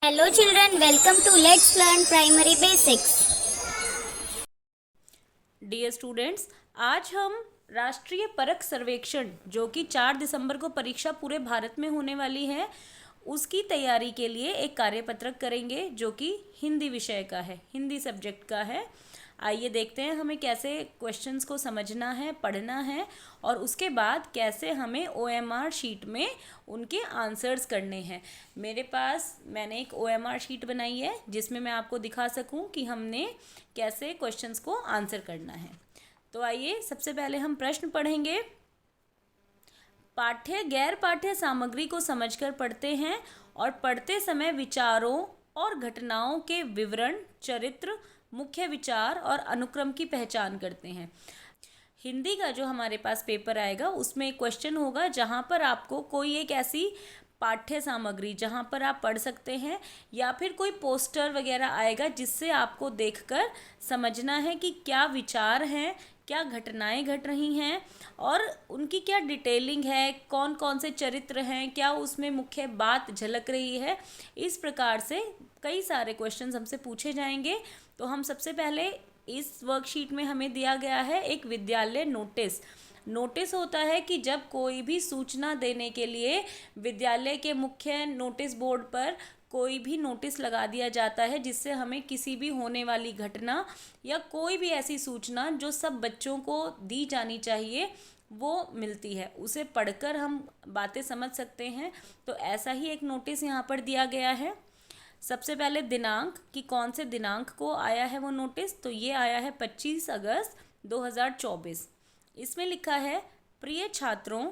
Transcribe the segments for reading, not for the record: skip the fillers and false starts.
Hello children, welcome to Let's Learn Primary Basics. Dear students, आज हम राष्ट्रीय परख सर्वेक्षण जो कि 4 दिसंबर को परीक्षा पूरे भारत में होने वाली है, उसकी तैयारी के लिए एक कार्यपत्रक करेंगे जो कि हिंदी विषय का है, हिंदी सब्जेक्ट का है। आइए देखते हैं हमें कैसे क्वेश्चंस को समझना है, पढ़ना है और उसके बाद कैसे हमें OMR शीट में उनके आंसर्स करने हैं। मैंने एक OMR शीट बनाई है जिसमें मैं आपको दिखा सकूं कि हमने कैसे क्वेश्चंस को आंसर करना है। तो आइए सबसे पहले हम प्रश्न पढ़ेंगे। पाठ्य गैर पाठ्य सामग्री को समझकर पढ़ते हैं और पढ़ते समय विचारों और घटनाओं के विवरण, चरित्र, मुख्य विचार और अनुक्रम की पहचान करते हैं। हिंदी का जो हमारे पास पेपर आएगा उसमें एक क्वेश्चन होगा जहाँ पर आपको कोई एक ऐसी पाठ्य सामग्री जहाँ पर आप पढ़ सकते हैं या फिर कोई पोस्टर वगैरह आएगा जिससे आपको देखकर समझना है कि क्या विचार हैं, क्या घटनाएं घट रही हैं और उनकी क्या डिटेलिंग है, कौन कौन से चरित्र हैं, क्या उसमें मुख्य बात झलक रही है। इस प्रकार से कई सारे क्वेश्चंस हमसे पूछे जाएंगे। तो हम सबसे पहले इस वर्कशीट में हमें दिया गया है एक विद्यालय नोटिस। नोटिस होता है कि जब कोई भी सूचना देने के लिए विद्यालय के मुख्य नोटिस बोर्ड पर कोई भी नोटिस लगा दिया जाता है जिससे हमें किसी भी होने वाली घटना या कोई भी ऐसी सूचना जो सब बच्चों को दी जानी चाहिए वो मिलती है, उसे पढ़कर हम बातें समझ सकते हैं। तो ऐसा ही एक नोटिस यहाँ पर दिया गया है। सबसे पहले दिनांक कि कौन से दिनांक को आया है वो नोटिस, तो ये आया है 25 अगस्त 2024। इसमें लिखा है, प्रिय छात्रों,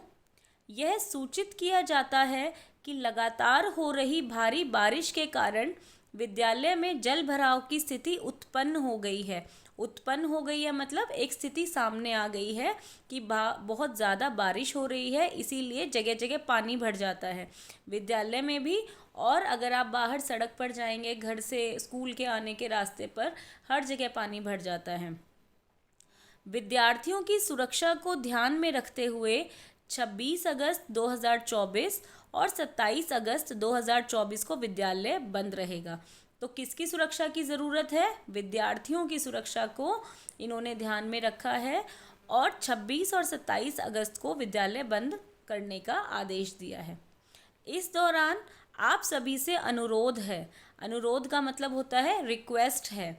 यह सूचित किया जाता है कि लगातार हो रही भारी बारिश के कारण विद्यालय में जल भराव की स्थिति उत्पन्न हो गई है। उत्पन्न हो गई है मतलब एक स्थिति सामने आ गई है कि बहुत ज़्यादा बारिश हो रही है, इसीलिए जगह जगह पानी भर जाता है विद्यालय में भी। और अगर आप बाहर सड़क पर जाएंगे, घर से स्कूल के आने के रास्ते पर हर जगह पानी भर जाता है। विद्यार्थियों की सुरक्षा को ध्यान में रखते हुए 26 अगस्त 2024 और 27 अगस्त 2024 को विद्यालय बंद रहेगा। तो किसकी सुरक्षा की ज़रूरत है? विद्यार्थियों की सुरक्षा को इन्होंने ध्यान में रखा है और 26 और 27 अगस्त को विद्यालय बंद करने का आदेश दिया है। इस दौरान आप सभी से अनुरोध है, अनुरोध का मतलब होता है रिक्वेस्ट है,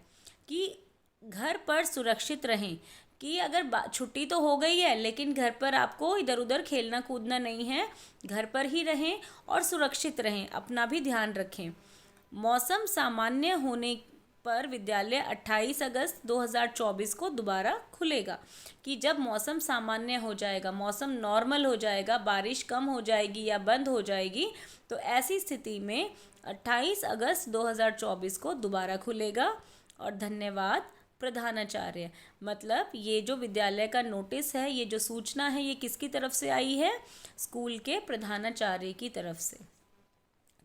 कि घर पर सुरक्षित रहें। कि अगर छुट्टी तो हो गई है लेकिन घर पर आपको इधर उधर खेलना कूदना नहीं है, घर पर ही रहें और सुरक्षित रहें, अपना भी ध्यान रखें। मौसम सामान्य होने पर विद्यालय 28 अगस्त 2024 को दोबारा खुलेगा। कि जब मौसम सामान्य हो जाएगा, मौसम नॉर्मल हो जाएगा, बारिश कम हो जाएगी या बंद हो जाएगी, तो ऐसी स्थिति में 28 अगस्त 2024 को दोबारा खुलेगा। और धन्यवाद प्रधानाचार्य, मतलब ये जो विद्यालय का नोटिस है, ये जो सूचना है, ये किसकी तरफ से आई है? स्कूल के प्रधानाचार्य की तरफ से।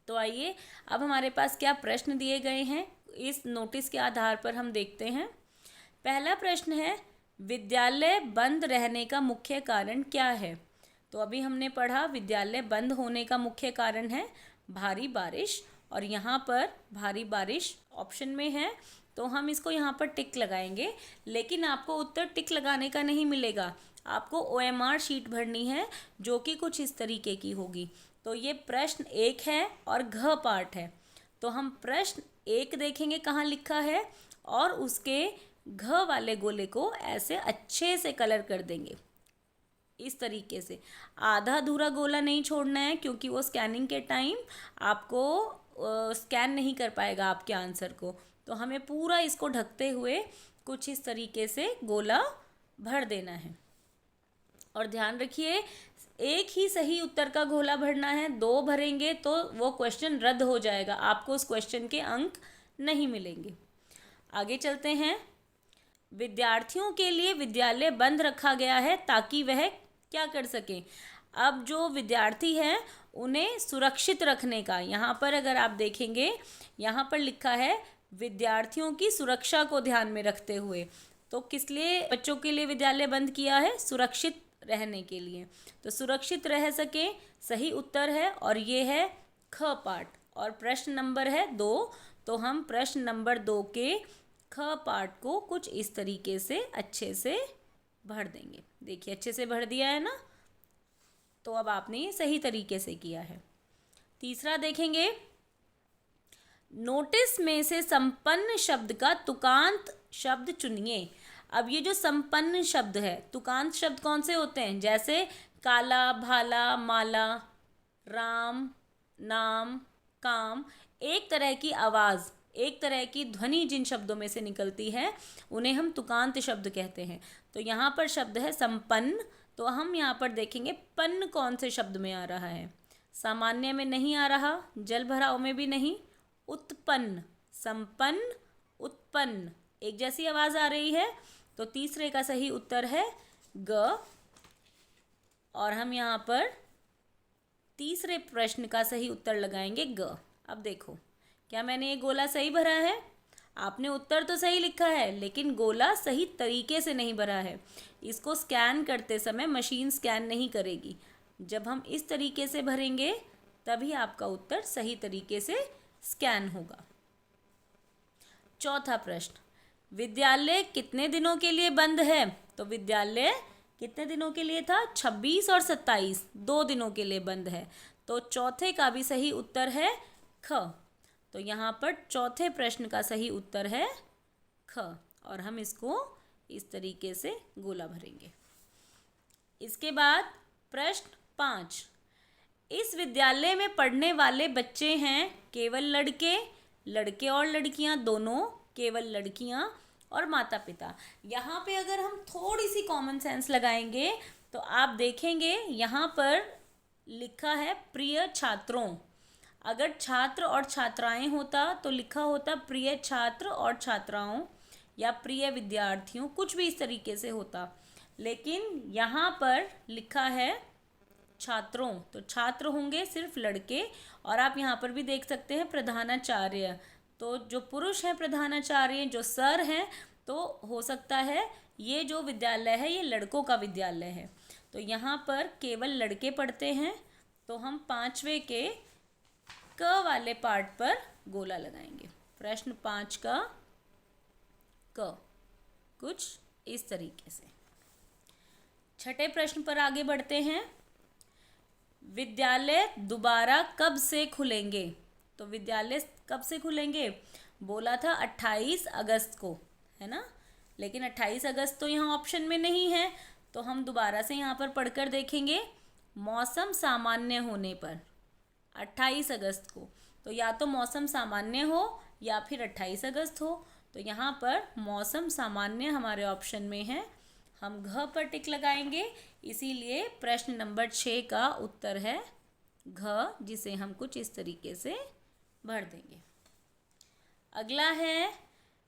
तो आइए अब हमारे पास क्या प्रश्न दिए गए हैं इस नोटिस के आधार पर हम देखते हैं। पहला प्रश्न है, विद्यालय बंद रहने का मुख्य कारण क्या है? तो अभी हमने पढ़ा विद्यालय बंद होने का मुख्य कारण है भारी बारिश, और यहाँ पर भारी बारिश ऑप्शन में है तो हम इसको यहाँ पर टिक लगाएंगे। लेकिन आपको उत्तर टिक लगाने का नहीं मिलेगा, आपको OMR शीट भरनी है जो कि कुछ इस तरीके की होगी। तो ये प्रश्न 1 है और घ पार्ट है। तो हम प्रश्न 1 देखेंगे कहाँ लिखा है और उसके घ वाले गोले को ऐसे अच्छे से कलर कर देंगे इस तरीके से। आधा अधूरा गोला नहीं छोड़ना है क्योंकि वो स्कैनिंग के टाइम आपको स्कैन नहीं कर पाएगा आपके आंसर को। तो हमें पूरा इसको ढकते हुए कुछ इस तरीके से गोला भर देना है। और ध्यान रखिए, एक ही सही उत्तर का गोला भरना है, 2 भरेंगे तो वो क्वेश्चन रद्द हो जाएगा, आपको उस क्वेश्चन के अंक नहीं मिलेंगे। आगे चलते हैं। विद्यार्थियों के लिए विद्यालय बंद रखा गया है ताकि वह क्या कर सकें? अब जो विद्यार्थी हैं उन्हें सुरक्षित रखने का, यहाँ पर अगर आप देखेंगे यहाँ पर लिखा है विद्यार्थियों की सुरक्षा को ध्यान में रखते हुए। तो किस लिए बच्चों के लिए विद्यालय बंद किया है? सुरक्षित रहने के लिए। तो सुरक्षित रह सके सही उत्तर है और ये है ख पार्ट। और प्रश्न नंबर है 2, तो हम प्रश्न नंबर 2 के ख पार्ट को कुछ इस तरीके से अच्छे से भर देंगे। देखिए अच्छे से भर दिया है ना, तो अब आपने ये सही तरीके से किया है। तीसरा देखेंगे, नोटिस में से संपन्न शब्द का तुकांत शब्द चुनिए। अब ये जो संपन्न शब्द है, तुकांत शब्द कौन से होते हैं? जैसे काला, भाला, माला, राम, नाम, काम। एक तरह की आवाज़, एक तरह की ध्वनि जिन शब्दों में से निकलती है उन्हें हम तुकांत शब्द कहते हैं। तो यहाँ पर शब्द है संपन्न, तो हम यहाँ पर देखेंगे पन्न कौन से शब्द में आ रहा है। सामान्य में नहीं आ रहा, जल भराव में भी नहीं। उत्पन्न, संपन्न, उत्पन्न, एक जैसी आवाज़ आ रही है, तो तीसरे का सही उत्तर है ग। और हम यहाँ पर तीसरे प्रश्न का सही उत्तर लगाएंगे ग। अब देखो, क्या मैंने ये गोला सही भरा है? आपने उत्तर तो सही लिखा है, लेकिन गोला सही तरीके से नहीं भरा है। इसको स्कैन करते समय मशीन स्कैन नहीं करेगी। जब हम इस तरीके से भरेंगे तभी आपका उत्तर सही तरीके से स्कैन होगा। चौथा प्रश्न, विद्यालय कितने दिनों के लिए बंद है? तो विद्यालय कितने दिनों के लिए था? 26 और 27, 2 दिनों के लिए बंद है। तो चौथे का भी सही उत्तर है ख। तो यहाँ पर चौथे प्रश्न का सही उत्तर है ख, और हम इसको इस तरीके से गोला भरेंगे। इसके बाद प्रश्न 5, इस विद्यालय में पढ़ने वाले बच्चे हैं केवल लड़के, लड़के और लड़कियां दोनों, केवल लड़कियां और माता पिता। यहाँ पे अगर हम थोड़ी सी कॉमन सेंस लगाएंगे तो आप देखेंगे यहाँ पर लिखा है प्रिय छात्रों। अगर छात्र और छात्राएं होता तो लिखा होता प्रिय छात्र और छात्राओं या प्रिय विद्यार्थियों, कुछ भी इस तरीके से होता। लेकिन यहाँ पर लिखा है छात्रों, तो छात्र होंगे सिर्फ लड़के। और आप यहाँ पर भी देख सकते हैं प्रधानाचार्य, तो जो पुरुष हैं प्रधानाचार्य, जो सर हैं, तो हो सकता है ये जो विद्यालय है ये लड़कों का विद्यालय है। तो यहाँ पर केवल लड़के पढ़ते हैं, तो हम 5वें के क वाले पार्ट पर गोला लगाएंगे। प्रश्न 5 का क कुछ इस तरीके से। छठे प्रश्न पर आगे बढ़ते हैं, विद्यालय दोबारा कब से खुलेंगे? तो विद्यालय कब से खुलेंगे? बोला था 28 अगस्त को, है ना, लेकिन 28 अगस्त तो यहाँ ऑप्शन में नहीं है, तो हम दोबारा से यहाँ पर पढ़कर देखेंगे। मौसम सामान्य होने पर 28 अगस्त को, तो या तो मौसम सामान्य हो या फिर 28 अगस्त हो। तो यहाँ पर मौसम सामान्य हमारे ऑप्शन में है, हम घ पर टिक लगाएंगे। इसीलिए प्रश्न नंबर 6 का उत्तर है घ, जिसे हम कुछ इस तरीके से भर देंगे। अगला है,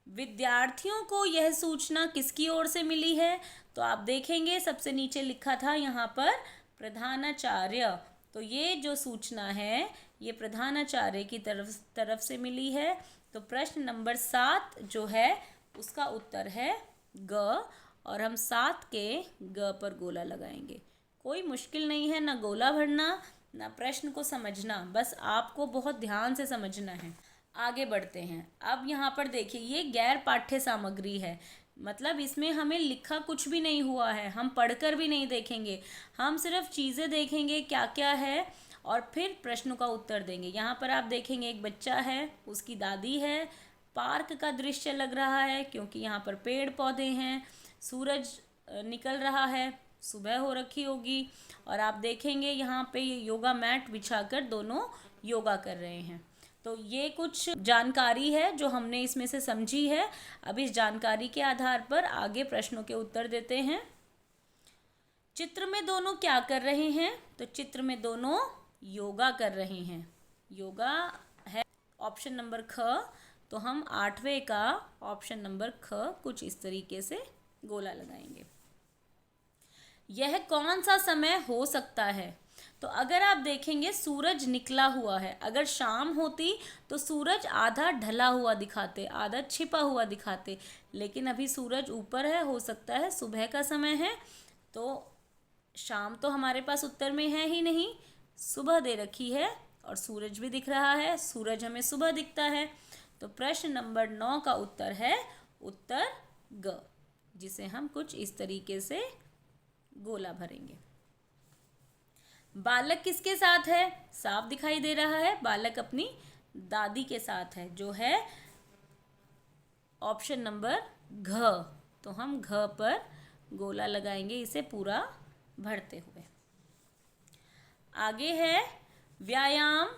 विद्यार्थियों को यह सूचना किसकी ओर से मिली है? तो आप देखेंगे सबसे नीचे लिखा था यहाँ पर प्रधानाचार्य, तो ये जो सूचना है ये प्रधानाचार्य की तरफ से मिली है। तो प्रश्न नंबर 7 जो है उसका उत्तर है ग, और हम 7 के ग पर गोला लगाएंगे। कोई मुश्किल नहीं है ना गोला भरना ना प्रश्न को समझना, बस आपको बहुत ध्यान से समझना है। आगे बढ़ते हैं। अब यहाँ पर देखिए ये गैर पाठ्य सामग्री है, मतलब इसमें हमें लिखा कुछ भी नहीं हुआ है, हम पढ़कर भी नहीं देखेंगे, हम सिर्फ चीज़ें देखेंगे क्या क्या है और फिर प्रश्नों का उत्तर देंगे। यहाँ पर आप देखेंगे एक बच्चा है, उसकी दादी है, पार्क का दृश्य लग रहा है क्योंकि यहाँ पर पेड़ पौधे हैं, सूरज निकल रहा है, सुबह हो रखी होगी, और आप देखेंगे यहाँ पे ये योगा मैट बिछाकर दोनों योगा कर रहे हैं। तो ये कुछ जानकारी है जो हमने इसमें से समझी है। अब इस जानकारी के आधार पर आगे प्रश्नों के उत्तर देते हैं। चित्र में दोनों क्या कर रहे हैं? तो चित्र में दोनों योगा कर रहे हैं। योगा है ऑप्शन नंबर ख, तो हम 8वें का ऑप्शन नंबर ख कुछ इस तरीके से गोला लगाएंगे। यह कौन सा समय हो सकता है? तो अगर आप देखेंगे सूरज निकला हुआ है, अगर शाम होती तो सूरज आधा ढला हुआ दिखाते, आधा छिपा हुआ दिखाते, लेकिन अभी सूरज ऊपर है, हो सकता है सुबह का समय है। तो शाम तो हमारे पास उत्तर में है ही नहीं, सुबह दे रखी है और सूरज भी दिख रहा है, सूरज हमें सुबह दिखता है। तो प्रश्न नंबर 9 का उत्तर है उत्तर ग, जिसे हम कुछ इस तरीके से गोला भरेंगे। बालक किसके साथ है? साफ दिखाई दे रहा है, बालक अपनी दादी के साथ है, जो है ऑप्शन नंबर घ। तो हम घ पर गोला लगाएंगे इसे पूरा भरते हुए। आगे है व्यायाम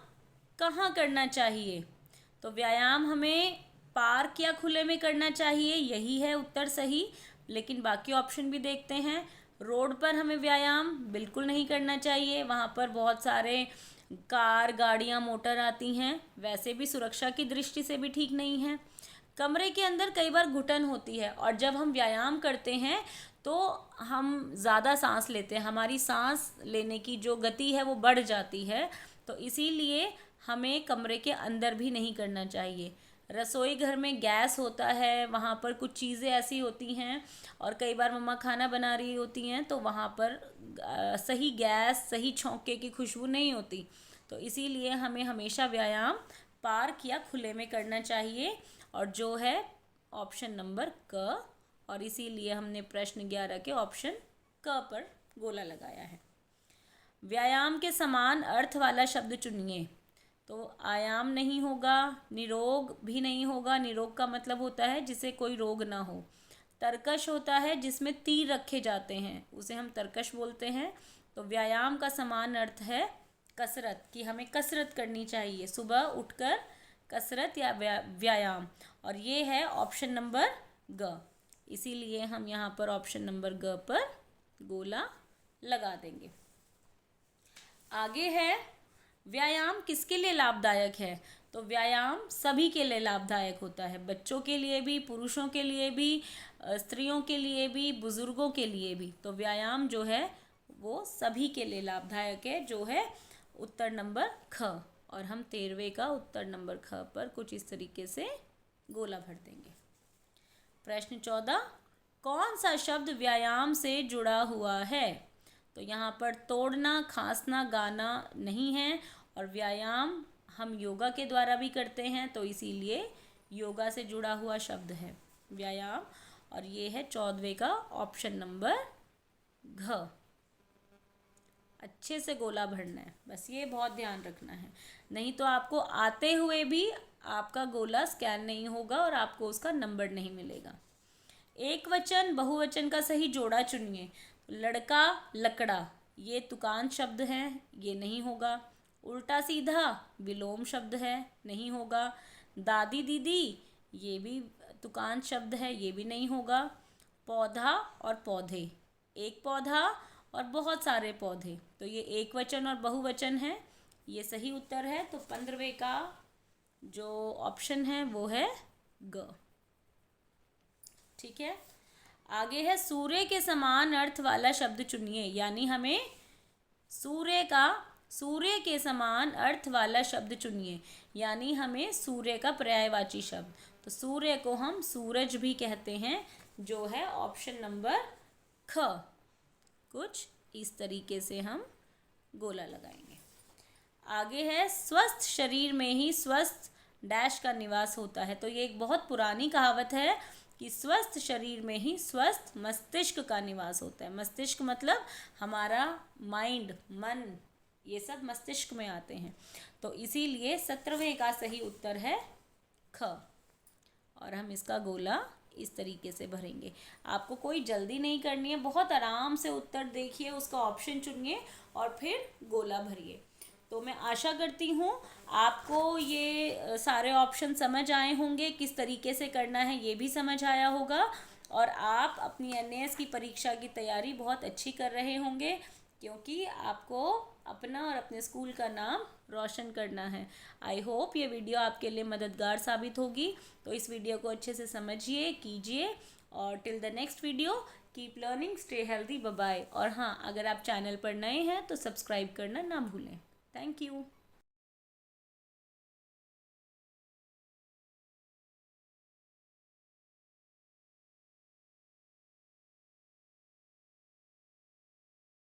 कहाँ करना चाहिए? तो व्यायाम हमें पार्क या खुले में करना चाहिए, यही है उत्तर सही। लेकिन बाकी ऑप्शन भी देखते हैं। रोड पर हमें व्यायाम बिल्कुल नहीं करना चाहिए, वहाँ पर बहुत सारे कार, गाड़ियाँ, मोटर आती हैं, वैसे भी सुरक्षा की दृष्टि से भी ठीक नहीं है। कमरे के अंदर कई बार घुटन होती है और जब हम व्यायाम करते हैं तो हम ज़्यादा सांस लेते हैं, हमारी सांस लेने की जो गति है वो बढ़ जाती है, तो इसीलिए हमें कमरे के अंदर भी नहीं करना चाहिए। रसोई घर में गैस होता है, वहाँ पर कुछ चीज़ें ऐसी होती हैं और कई बार मम्मा खाना बना रही होती हैं तो वहाँ पर सही गैस, सही छौंके की खुशबू नहीं होती, तो इसीलिए हमें हमेशा व्यायाम पार्क या खुले में करना चाहिए, और जो है ऑप्शन नंबर क, और इसीलिए हमने प्रश्न 11 के ऑप्शन क पर गोला लगाया है। व्यायाम के समान अर्थ वाला शब्द चुनिए। तो आयाम नहीं होगा, निरोग भी नहीं होगा, निरोग का मतलब होता है जिसे कोई रोग ना हो। तरकश होता है जिसमें तीर रखे जाते हैं, उसे हम तरकश बोलते हैं। तो व्यायाम का समान अर्थ है कसरत, कि हमें कसरत करनी चाहिए, सुबह उठकर कसरत या व्यायाम, और ये है ऑप्शन नंबर ग, इसीलिए हम यहाँ पर ऑप्शन नंबर ग पर गोला लगा देंगे। आगे है व्यायाम किसके लिए लाभदायक है? तो व्यायाम सभी के लिए लाभदायक होता है, बच्चों के लिए भी, पुरुषों के लिए भी, स्त्रियों के लिए भी, बुजुर्गों के लिए भी। तो व्यायाम जो है वो सभी के लिए लाभदायक है, जो है उत्तर नंबर ख, और हम 13वें का उत्तर नंबर ख पर कुछ इस तरीके से गोला भर देंगे। प्रश्न 14, कौन सा शब्द व्यायाम से जुड़ा हुआ है? तो यहाँ पर तोड़ना, खांसना, गाना नहीं है, और व्यायाम हम योगा के द्वारा भी करते हैं, तो इसीलिए योगा से जुड़ा हुआ शब्द है व्यायाम, और ये है 14वें का ऑप्शन नंबर घ। अच्छे से गोला भरना है, बस ये बहुत ध्यान रखना है, नहीं तो आपको आते हुए भी आपका गोला स्कैन नहीं होगा और आपको उसका नंबर नहीं मिलेगा। एक वचन बहुवचन का सही जोड़ा चुनिए। लड़का, लकड़ा, ये तुकांत शब्द है, ये नहीं होगा। उल्टा सीधा विलोम शब्द है, नहीं होगा। दादी, दीदी, ये भी तुकांत शब्द है, ये भी नहीं होगा। पौधा और पौधे, एक पौधा और बहुत सारे पौधे, तो ये एक वचन और बहुवचन है, ये सही उत्तर है। तो 15वें का जो ऑप्शन है वो है ग। ठीक है। आगे है सूर्य के समान अर्थ वाला शब्द चुनिए, यानी हमें सूर्य के समान अर्थ वाला शब्द चुनिए, यानी हमें सूर्य का पर्यायवाची शब्द। तो सूर्य को हम सूरज भी कहते हैं, जो है ऑप्शन नंबर ख। कुछ इस तरीके से हम गोला लगाएंगे। आगे है स्वस्थ शरीर में ही स्वस्थ डैश का निवास होता है। तो ये एक बहुत पुरानी कहावत है कि स्वस्थ शरीर में ही स्वस्थ मस्तिष्क का निवास होता है। मस्तिष्क मतलब हमारा माइंड, मन, ये सब मस्तिष्क में आते हैं, तो इसीलिए 17वें का सही उत्तर है ख, और हम इसका गोला इस तरीके से भरेंगे। आपको कोई जल्दी नहीं करनी है, बहुत आराम से उत्तर देखिए, उसका ऑप्शन चुनिए और फिर गोला भरिए। तो मैं आशा करती हूँ आपको ये सारे ऑप्शन समझ आए होंगे, किस तरीके से करना है ये भी समझ आया होगा, और आप अपनी NAS की परीक्षा की तैयारी बहुत अच्छी कर रहे होंगे, क्योंकि आपको अपना और अपने स्कूल का नाम रोशन करना है। आई होप ये वीडियो आपके लिए मददगार साबित होगी, तो इस वीडियो को अच्छे से समझिए, कीजिए, और till the next video keep learning, stay healthy, bye bye. और हाँ, अगर आप चैनल पर नए हैं तो सब्सक्राइब करना ना भूलें। Thank you.